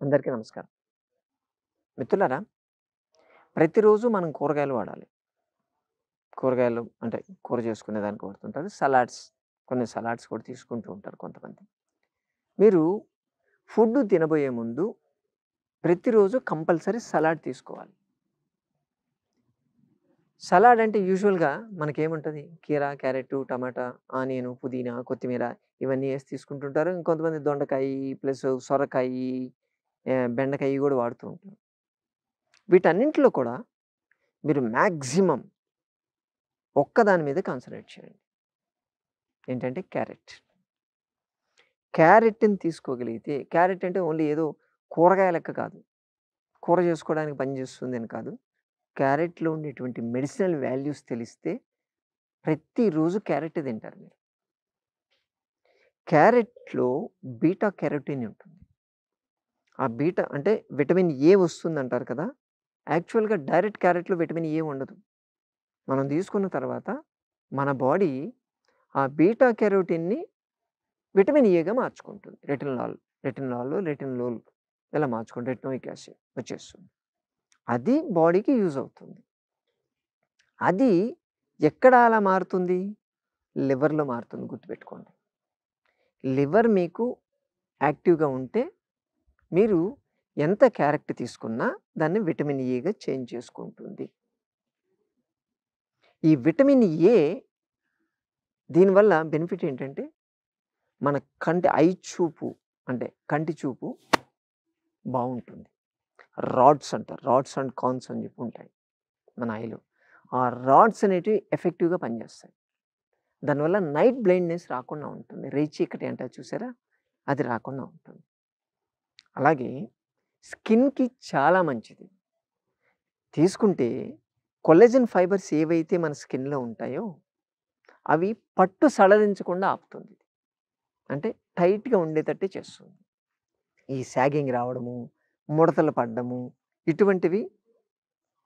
అందరికీ నమస్కారం. మిత్రులారా, ప్రతిరోజు మనం కూరగాయలు వాడాలి. కూరగాయలు అంటే కూర చేసుకునే దానికి వాడుతుంటారు. కొన్ని సలాడ్స్ కూడా తీసుకుంటూ ఉంటారు కొంతమంది. మీరు ఫుడ్ తినబోయే ముందు ప్రతిరోజు కంపల్సరీ సలాడ్ తీసుకోవాలి. సలాడ్ అంటే యూజువల్‌గా మనకేముంటది? కీర, క్యారెట్టు, టమాటా, ఆనియను, పుదీనా, కొత్తిమీర ఇవన్నీ ఏసి తీసుకుంటుంటారు. ఇంకొంతమంది దొండకాయి ప్లస్ సొరకాయి, బెండకాయి గూడా వాడుతూ ఉంటారు. వీటన్నింటిలో కూడా మీరు మాక్సిమం ఒక్కదాని మీద కాన్సంట్రేట్ చేయండి. ఏంటంటే క్యారెట్. క్యారెట్‌ని తీసుకోగలిగితే క్యారెట్ అంటే ఓన్లీ ఏదో కూరగాయ లెక్క కాదు. కూర చేసుకోవడానికి పనిచేస్తుందని కాదు. క్యారెట్‌లో ఉండేటువంటి మెడిసినల్ వాల్యూస్ తెలిస్తే ప్రతిరోజు క్యారెట్టే తింటారు మీరు. క్యారెట్‌లో బీటా కెరోటిన్ ఉంటుంది. ఆ బీటా అంటే విటమిన్ ఏ వస్తుందంటారు కదా! యాక్చువల్‌గా డైరెక్ట్ క్యారెట్‌లో విటమిన్ ఏ ఉండదు. మనం తీసుకున్న తర్వాత మన బాడీ ఆ బీటా కెరోటిన్‌ని విటమిన్ ఏగా మార్చుకుంటుంది. రెటినాల్ ఇలా మార్చుకుంటే రెటినోయిక్ యాసిడ్ వచ్చేస్తుంది. అది బాడీకి యూజ్ అవుతుంది. అది ఎక్కడ అలా మారుతుంది? లివర్‌లో మారుతుంది గుర్తుపెట్టుకోండి. లివర్ మీకు యాక్టివ్‌గా ఉంటే మీరు ఎంత క్యారెట్ తీసుకున్నా దాన్ని విటమిన్ ఏగా చేంజ్ చేసుకుంటుంది. ఈ విటమిన్ ఏ దీనివల్ల బెనిఫిట్ ఏంటంటే మన చూపు అంటే కంటి చూపు బావుంటుంది. రాడ్స్ అంటారు. రాడ్స్ అండ్ కాన్స్ అని చెప్పి ఉంటాయి మన ఐలో. ఆ రాడ్స్ అనేటివి ఎఫెక్టివ్‌గా పనిచేస్తాయి. దానివల్ల నైట్ బ్లైండ్‌నెస్ రాకుండా ఉంటుంది. రేచీకటి అంటారు చూసారా? అది రాకుండా ఉంటుంది. అలాగే స్కిన్‌కి చాలా మంచిది. తీసుకుంటే కొల్లజన్ ఫైబర్స్ ఏవైతే మన స్కిన్‌లో ఉంటాయో అవి పట్టు సడలించకుండా ఆపుతుంది. అంటే టైట్‌గా ఉండేటట్టే చేస్తుంది. ఈ సాగింగ్ రావడము, ముడతలు పడ్డము ఇటువంటివి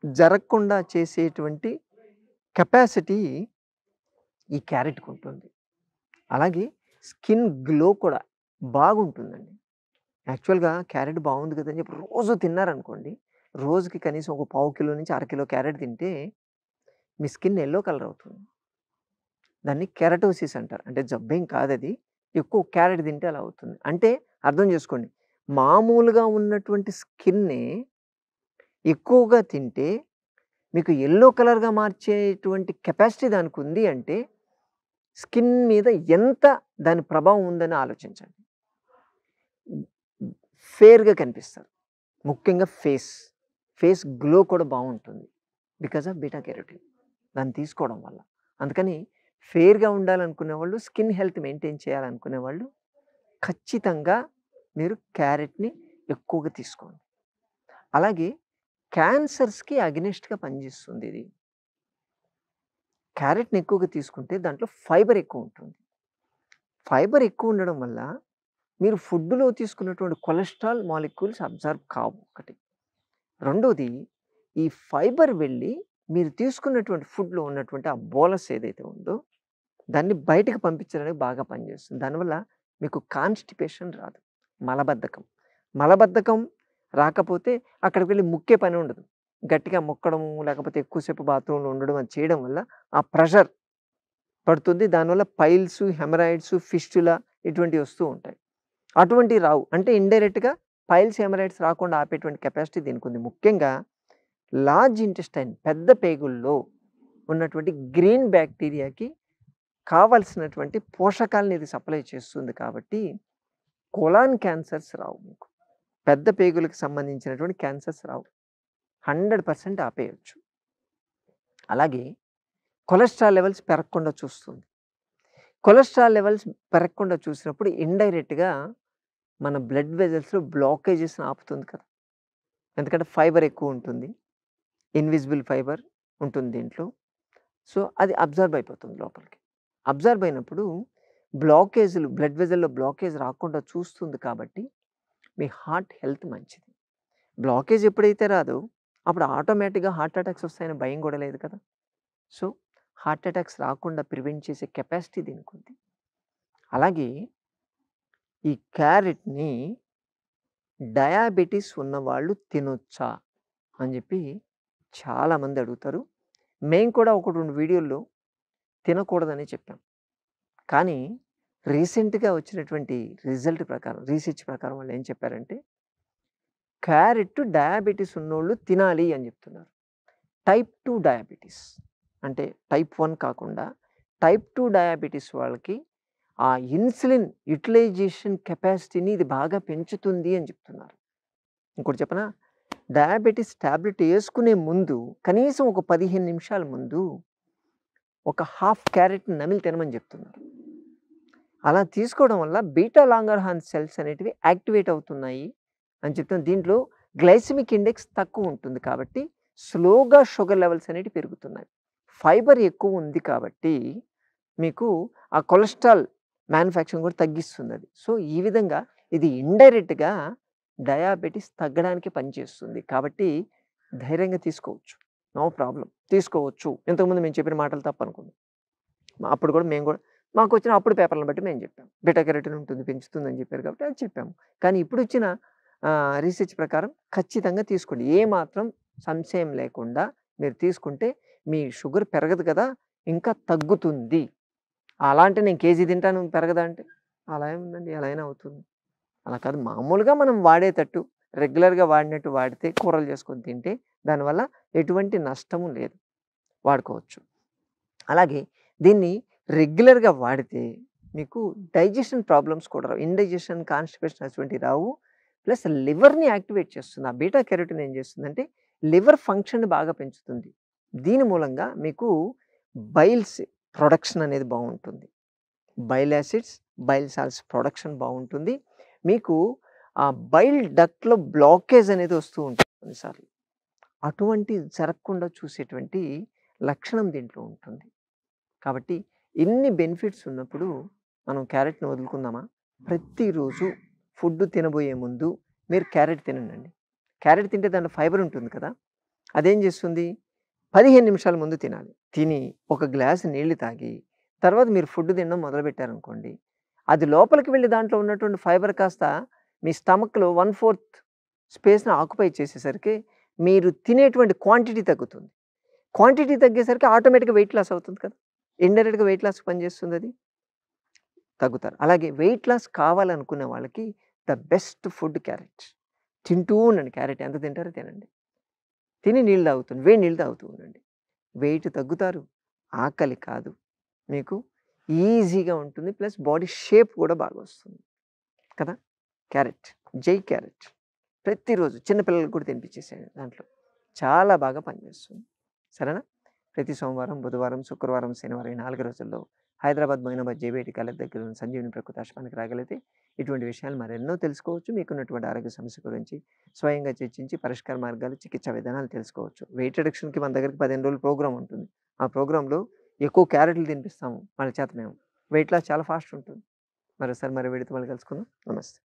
జరగకుండా చేసేటువంటి కెపాసిటీ ఈ క్యారెట్‌కుంటుంది. అలాగే స్కిన్ గ్లో కూడా బాగుంటుందండి. యాక్చువల్‌గా క్యారెట్ బాగుంది కదా! అని చెప్పి రోజు తిన్నారనుకోండి, రోజుకి కనీసం ఒక పావు కిలో నుంచి అర కిలో క్యారెట్ తింటే మీ స్కిన్ యెల్లో కలర్ అవుతుంది. దాన్ని కెరటోసిస్ అంటారు. అంటే జబ్బేం కాదది. ఎక్కువ క్యారెట్ తింటే అలా అవుతుంది. అంటే అర్థం చేసుకోండి. మామూలుగా ఉన్నటువంటి స్కిన్‌ని ఎక్కువగా తింటే మీకు యెల్లో కలర్‌గా మార్చేటువంటి కెపాసిటీ దానికుంది అంటే స్కిన్ మీద ఎంత దాని ప్రభావం ఉందని ఆలోచించండి. ఫెయిర్‌గా కనిపిస్తారు. ముఖ్యంగా ఫేస్ గ్లో కూడా బావుంటుంది. Because of beta carotene. దాన్ని తీసుకోవడం వల్ల. అందుకని ఫెయిర్‌గా ఉండాలనుకునేవాళ్ళు, స్కిన్ హెల్త్ మెయింటైన్ చేయాలనుకునేవాళ్ళు ఖచ్చితంగా మీరు క్యారెట్‌ని ఎక్కువగా తీసుకోండి. అలాగే క్యాన్సర్స్‌కి అగెనిస్ట్‌గా పనిచేస్తుందిది. క్యారెట్‌ని ఎక్కువగా తీసుకుంటే దాంట్లో ఫైబర్ ఎక్కువుంటుంది. ఫైబర్ ఎక్కువుండడం వల్ల మీరు ఫుడ్‌లో తీసుకున్నటువంటి కొలెస్ట్రాల్ మాలిక్యూల్స్ అబ్జార్బ్ కావు ఒకటి. రెండోది ఈ ఫైబర్ వెళ్ళి మీరు తీసుకున్నటువంటి ఫుడ్‌లో ఉన్నటువంటి ఆ బోలస్ ఏదైతే ఉందో దాన్ని బయటకి పంపించడానికి బాగా పనిచేస్తుంది. దానివల్ల మీకు కాన్‌స్టిపేషన్ రాదు. మలబద్ధకం. మలబద్ధకం రాకపోతే అక్కడికి వెళ్లి ముక్కే పని ఉండదు. గట్టిగా ముక్కడము, లేకపోతే ఎక్కువ సేపు బాత్రూమ్‌లో ఉండడం అది చేయడం వల్ల ఆ ప్రెషర్ పడుతుంది. దానివల్ల పైల్స్, హెమరాయిడ్స్, ఫిస్టులా ఇటువంటివి వస్తూ ఉంటాయి. అటువంటివి రావు. అంటే ఇండైరెక్ట్‌గా పైల్స్, హెమరాయిడ్స్ రాకుండా ఆపేటువంటి కెపాసిటీ దీనికుంది. ముఖ్యంగా లార్జ్ ఇంటెస్టైన్ పెద్ద పేగుల్లో ఉన్నటువంటి గ్రీన్ బాక్టీరియాకి కావాల్సినటువంటి పోషకాలను ఇది సప్లై చేస్తుంది కాబట్టి, కొలాన్ క్యాన్సర్స్ రావు మీకు. పెద్ద పేగులకు సంబంధించినటువంటి క్యాన్సర్స్ రావు. 100% ఆపేయొచ్చు. అలాగే కొలెస్ట్రాల్ లెవెల్స్ పెరగకుండా చూస్తుంది. కొలెస్ట్రాల్ లెవెల్స్ పెరగకుండా చూసినప్పుడు ఇండైరెక్ట్‌గా మన బ్లడ్ వెసెల్స్‌లో బ్లాకేజెస్‌ని ఆపుతుంది కదా! ఎందుకంటే ఫైబర్ ఎక్కువుంటుంది. ఇన్విజిబుల్ ఫైబర్ ఉంటుంది దీంట్లో. సో, అది అబ్జార్బ్ అయిపోతుంది లోపలికి. అబ్జార్బ్ అయినప్పుడు బ్లడ్ వెసెల్‌లో బ్లాకేజ్ రాకుండా చూస్తుంది కాబట్టి, మీ హార్ట్ హెల్త్ మంచిది. బ్లాకేజ్ ఎప్పుడైతే రాదో, అప్పుడు ఆటోమేటిక్‌గా హార్ట్ అటాక్స్ వస్తాయనే భయం గూడా లేదు కదా! సో, హార్ట్ అటాక్స్ రాకుండా ప్రివెంట్ చేసే కెపాసిటీ దీనికుంది. అలాగే ఈ క్యారెట్‌ని డయాబెటిస్ ఉన్నవాళ్ళు తినొచ్చా? అని జెప్పి చాలామంది అడుగుతారు. మేము కూడా 1, 2 వీడియోల్లో తినకూడదనే చెప్పాం. కానీ రీసెంట్‌గా వచ్చినటువంటి రీసెర్చ్ ప్రకారం వాళ్ళేం చెప్పారంటే, క్యారెట్ డయాబెటిస్ ఉన్నోళ్ళు తినాలి అని జెప్తున్నారు. టైప్ 2 డయాబెటిస్ అంటే టైప్ 1 కాకుండా టైప్ 2 డయాబెటిస్ వాళ్ళకి ఆ ఇన్సులిన్ యుటిలైజేషన్ కెపాసిటీని ఇది బాగా పెంచుతుంది అని చెప్తున్నారు. ఇంకోటి చెప్పనా? డయాబెటిస్ టాబ్లెట్ యేసుకునే ముందు కనీసం ఒక 15 నిమిషాల ముందు ఒక హాఫ్ క్యారెట్‌ని నమిలి తినమని చెప్తున్నారు. అలా తీసుకోవడం వల్ల బీటా లాంగర్హాన్స్ సెల్స్ అనేటివి యాక్టివేట్ అవుతున్నాయి అని చెప్తున్నారు. దీంట్లో గ్లైసెమిక్ ఇండెక్స్ తక్కువ ఉంటుంది కాబట్టి స్లోగా షుగర్ లెవెల్స్ అనేటివి పెరుగుతున్నాయి. ఫైబర్ ఎక్కువ ఉంది కాబట్టి మీకు ఆ కొలెస్ట్రాల్ మ్యానుఫ్యాక్చరింగ్ కూడా తగ్గిస్తుందది. సో, ఈ విధంగా ఇది ఇండైరెక్ట్‌గా డయాబెటిస్ తగ్గడానికి పనిచేస్తుంది. కాబట్టి ధైర్యంగా తీసుకోవచ్చు. No problem. తీసుకోవచ్చు. ఇంతకుముందు మేము చెప్పిన మాటలు తప్పనుకున్నాం. అప్పుడు కూడా మేము కూడా మాకొచ్చిన అప్పుడు పేపర్‌లను బట్టి మేము చెప్పాం. బీటా కెరోటిన్ ఉంటుంది, పెంచుతుందని చెప్పారు కాబట్టి అది చెప్పాము. కానీ ఇప్పుడొచ్చిన రీసెర్చ్ ప్రకారం ఖచ్చితంగా తీసుకోండి. ఏమాత్రం సంశయం లేకుండా మీరు తీసుకుంటే మీ షుగర్ పెరగదు కదా! ఇంకా తగ్గుతుంది. అలా అంటే నేను కేజీ తింటాను పెరగదా అంటే, అలా ఏముందండి ఎలా అయినా అవుతుంది. అలా కాదు మామూలుగా మనం వాడేటట్టు రెగ్యులర్‌గా వాడినట్టు వాడితే కూరలు చేసుకొని తింటే దానివల్ల ఎటువంటి నష్టము లేదు. వాడుకోవచ్చు. అలాగే దీన్ని రెగ్యులర్‌గా వాడితే మీకు డైజెషన్ ప్రాబ్లమ్స్ కూడా రావు. ఇండైజెషన్, కాన్‌స్టిపేషన్ అటువంటివి రావు. ప్లస్ లివర్‌ని యాక్టివేట్ చేస్తుంది. ఆ బీటా కెరోటిన్ ఏం చేస్తుందంటే లివర్ ఫంక్షన్‌ని బాగా పెంచుతుంది. దీని మూలంగా మీకు బైల్స్ ప్రొడక్షన్ అనేది బావుంటుంది. Bile acids, bile salts production బావుంటుంది. మీకు ఆ బైల్ డక్ట్‌లో బ్లాకేజ్ అనేది వస్తూ ఉంటుంది కొన్నిసార్లు. అటువంటి జరగకుండా చూసేటువంటి లక్షణం దీంట్లో ఉంటుంది. కాబట్టి ఇన్ని బెనిఫిట్స్ ఉన్నప్పుడు మనం క్యారెట్‌ని వదులుకుందామా? ప్రతిరోజు ఫుడ్ తినబోయే ముందు మీరు క్యారెట్ తినండండి. క్యారెట్ తింటే దాంట్లో ఫైబర్ ఉంటుంది కదా! అదేం చేస్తుంది? 15 నిమిషాల ముందు తినాలి. తిని ఒక గ్లాస్ నీళ్లు తాగి తర్వాత మీరు ఫుడ్ తినడం మొదలుపెట్టారనుకోండి, అది లోపలికి వెళ్లి దాంట్లో ఉన్నటువంటి ఫైబర్ కాస్త మీ స్టమక్‌లో 1/4 స్పేస్‌ని ఆక్యుపై చేసేసరికి మీరు తినేటువంటి క్వాంటిటీ తగ్గుతుంది. క్వాంటిటీ తగ్గేసరికి ఆటోమేటిక్‌గా వెయిట్ లాస్ అవుతుంది కదా! ఇండైరెక్ట్‌గా వెయిట్ లాస్‌కి పనిచేస్తుందది. తగ్గుతారు. అలాగే వెయిట్ లాస్ కావాలనుకునే వాళ్ళకి ద బెస్ట్ ఫుడ్ క్యారెట్. తింటూ ఉండండి క్యారెట్ ఎంత తింటారో తినండి. తిని నీళ్ళు తాగుతుంది. వేడి నీళ్ళు తాగుతూ ఉండండి. వెయిట్ తగ్గుతారు. ఆకలి కాదు. మీకు ఈజీగా ఉంటుంది. ప్లస్ బాడీ షేప్ కూడా బాగా వస్తుంది. కదా! క్యారెట్. జై క్యారెట్. ప్రతిరోజు చిన్న పిల్లలకి కూడా తినిపించేసేయండి దాంట్లో. చాలా బాగా పనిచేస్తుంది. సరేనా? ప్రతి సోమవారం, బుధవారం, శుక్రవారం, శనివారం ఈ 4 రోజుల్లో హైదరాబాద్, మొయినాబాద్ జేబీఐటీ కాలేజ్ దగ్గర ఉన్న సంజీవని ప్రకృతి ఆశ్రమానికి రాగలిగితే ఇటువంటి విషయాలు మరెన్నో తెలుసుకోవచ్చు. మీకున్నటువంటి ఆరోగ్య సమస్య గురించి స్వయంగా చర్చించి పరిష్కార మార్గాలు, చికిత్సా విధానాలు తెలుసుకోవచ్చు. వెయిట్ రిడక్షన్‌కి మన దగ్గరికి 15 రోజుల ప్రోగ్రామ్ ఉంటుంది. ఆ ప్రోగ్రామ్‌లో ఎక్కువ క్యారెట్లు తినిపిస్తాము మన చేత మేము. వెయిట్ లాస్ చాలా ఫాస్ట్ ఉంటుంది. మరోసారి మరో వీడియోతో మళ్ళీ కలుసుకుందాం. నమస్తే.